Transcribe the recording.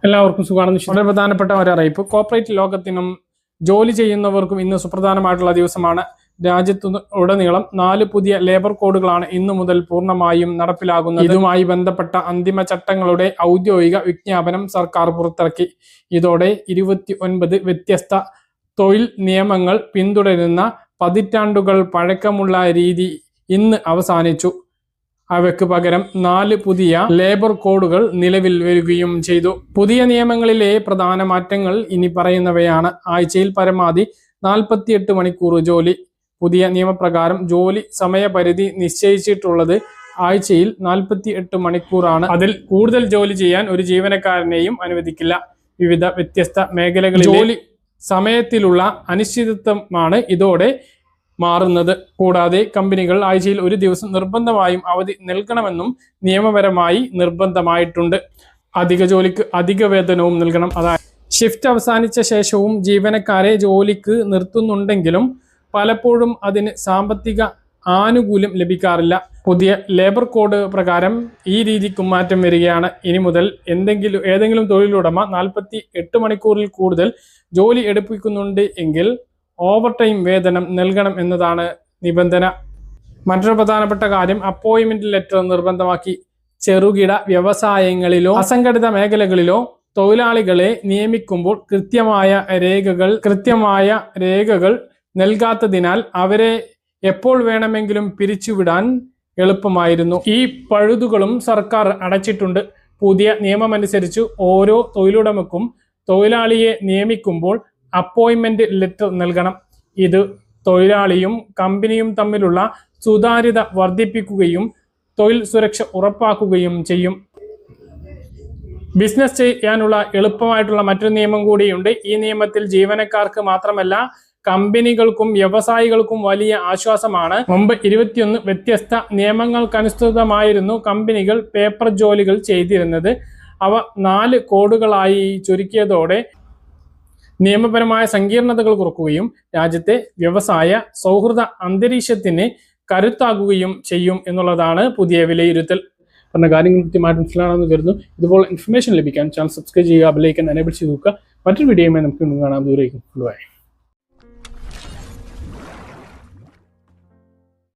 എല്ലാവർക്കും സുഖാണെന്ന് വളരെ പ്രധാനപ്പെട്ട ഒരറിയിപ്പ്. കോർപ്പറേറ്റ് ലോകത്തിനും ജോലി ചെയ്യുന്നവർക്കും ഇന്ന് സുപ്രധാനമായിട്ടുള്ള ദിവസമാണ്. രാജ്യത്തുടനീളം 4 പുതിയ ലേബർ കോഡുകളാണ് ഇന്നു മുതൽ പൂർണ്ണമായും നടപ്പിലാകുന്നത്. ഇതുമായി ബന്ധപ്പെട്ട അന്തിമ ചട്ടങ്ങളുടെ ഔദ്യോഗിക വിജ്ഞാപനം സർക്കാർ പുറത്തിറക്കി. ഇതോടെ 29 വ്യത്യസ്ത തൊഴിൽ നിയമങ്ങൾ പിന്തുടരുന്ന പതിറ്റാണ്ടുകൾ പഴക്കമുള്ള രീതി ഇന്ന് അവസാനിച്ചു. അവയ്ക്ക് പകരം 4 പുതിയ ലേബർ കോഡുകൾ നിലവിൽ വരികയും ചെയ്തു. പുതിയ നിയമങ്ങളിലെ പ്രധാന മാറ്റങ്ങൾ ഇനി പറയുന്നവയാണ്. ആഴ്ചയിൽ പരമാവധി 48 മണിക്കൂർ ജോലി. പുതിയ നിയമപ്രകാരം ജോലി സമയപരിധി നിശ്ചയിച്ചിട്ടുള്ളത് ആഴ്ചയിൽ 48 മണിക്കൂറാണ്. അതിൽ കൂടുതൽ ജോലി ചെയ്യാൻ ഒരു ജീവനക്കാരനെയും അനുവദിക്കില്ല. വിവിധ വ്യത്യസ്ത മേഖലകളിൽ ജോലി സമയത്തിലുള്ള അനിശ്ചിതത്വമാണ് ഇതോടെ മാറുന്നത്. കൂടാതെ കമ്പനികൾ ആഴ്ചയിൽ ഒരു ദിവസം നിർബന്ധമായും അവധി നൽകണമെന്നും നിയമപരമായി നിർബന്ധമായിട്ടുണ്ട്. അധിക ജോലിക്ക് അധിക വേതനവും നൽകണം. അതായത് ഷിഫ്റ്റ് അവസാനിച്ച ശേഷവും ജീവനക്കാരെ ജോലിക്ക് നിർത്തുന്നുണ്ടെങ്കിലും പലപ്പോഴും അതിന് സാമ്പത്തിക ആനുകൂല്യം ലഭിക്കാറില്ല. പുതിയ ലേബർ കോഡ് പ്രകാരം ഈ രീതിക്കും മാറ്റം വരികയാണ്. ഇനി മുതൽ ഏതെങ്കിലും തൊഴിലുടമ 48 മണിക്കൂറിൽ കൂടുതൽ ജോലി എടുപ്പിക്കുന്നുണ്ട് എങ്കിൽ ഓവർ ടൈം വേതനം നൽകണം എന്നതാണ് നിബന്ധന. മറ്റൊരു പ്രധാനപ്പെട്ട കാര്യം, അപ്പോയിന്റ്മെന്റ് ലെറ്റർ നിർബന്ധമാക്കി. ചെറുകിട വ്യവസായങ്ങളിലോ അസംഘടിത മേഖലകളിലോ തൊഴിലാളികളെ നിയമിക്കുമ്പോൾ കൃത്യമായ രേഖകൾ നൽകാത്തതിനാൽ അവരെ എപ്പോൾ വേണമെങ്കിലും പിരിച്ചുവിടാൻ എളുപ്പമായിരുന്നു. ഈ പഴുതുകളും സർക്കാർ അടച്ചിട്ടുണ്ട്. പുതിയ നിയമമനുസരിച്ച് ഓരോ തൊഴിലുടമയ്ക്കും തൊഴിലാളിയെ നിയമിക്കുമ്പോൾ അപ്പോയിന്റ്മെന്റ് ലെറ്റർ നൽകണം. ഇത് തൊഴിലാളിയും കമ്പനിയും തമ്മിലുള്ള സുതാര്യത വർദ്ധിപ്പിക്കുകയും തൊഴിൽ സുരക്ഷ ഉറപ്പാക്കുകയും ചെയ്യും. ബിസിനസ് ചെയ്യാനുള്ള എളുപ്പമായിട്ടുള്ള മറ്റൊരു നിയമം കൂടിയുണ്ട്. ഈ നിയമത്തിൽ ജീവനക്കാർക്ക് മാത്രമല്ല കമ്പനികൾക്കും വ്യവസായികൾക്കും വലിയ ആശ്വാസമാണ്. മുമ്പ് 21 വ്യത്യസ്ത നിയമങ്ങൾക്കനുസൃതമായിരുന്നു കമ്പനികൾ പേപ്പർ ജോലികൾ ചെയ്തിരുന്നത്. അവ 4 കോഡുകളായി ചുരുക്കിയതോടെ നിയമപരമായ സങ്കീർണതകൾ കുറക്കുകയും രാജ്യത്തെ വ്യവസായ സൗഹൃദ അന്തരീക്ഷത്തിന് കരുത്താകുകയും ചെയ്യും എന്നുള്ളതാണ് പുതിയ വിലയിരുത്തൽ. പറഞ്ഞ കാര്യങ്ങൾ കൃത്യമായിട്ട് മനസ്സിലാണെന്ന് കരുതുന്നു. ഇതുപോലെ ഇൻഫർമേഷൻ ലഭിക്കാൻ ചാനൽ സബ്സ്ക്രൈബ് ചെയ്യുക, ബെൽ ഐക്കൺ എനേബിൾ ചെയ്ത് നോക്കുക. മറ്റൊരു വീഡിയോയുമായി നമുക്ക് കാണാം. ദൂരേക്കും.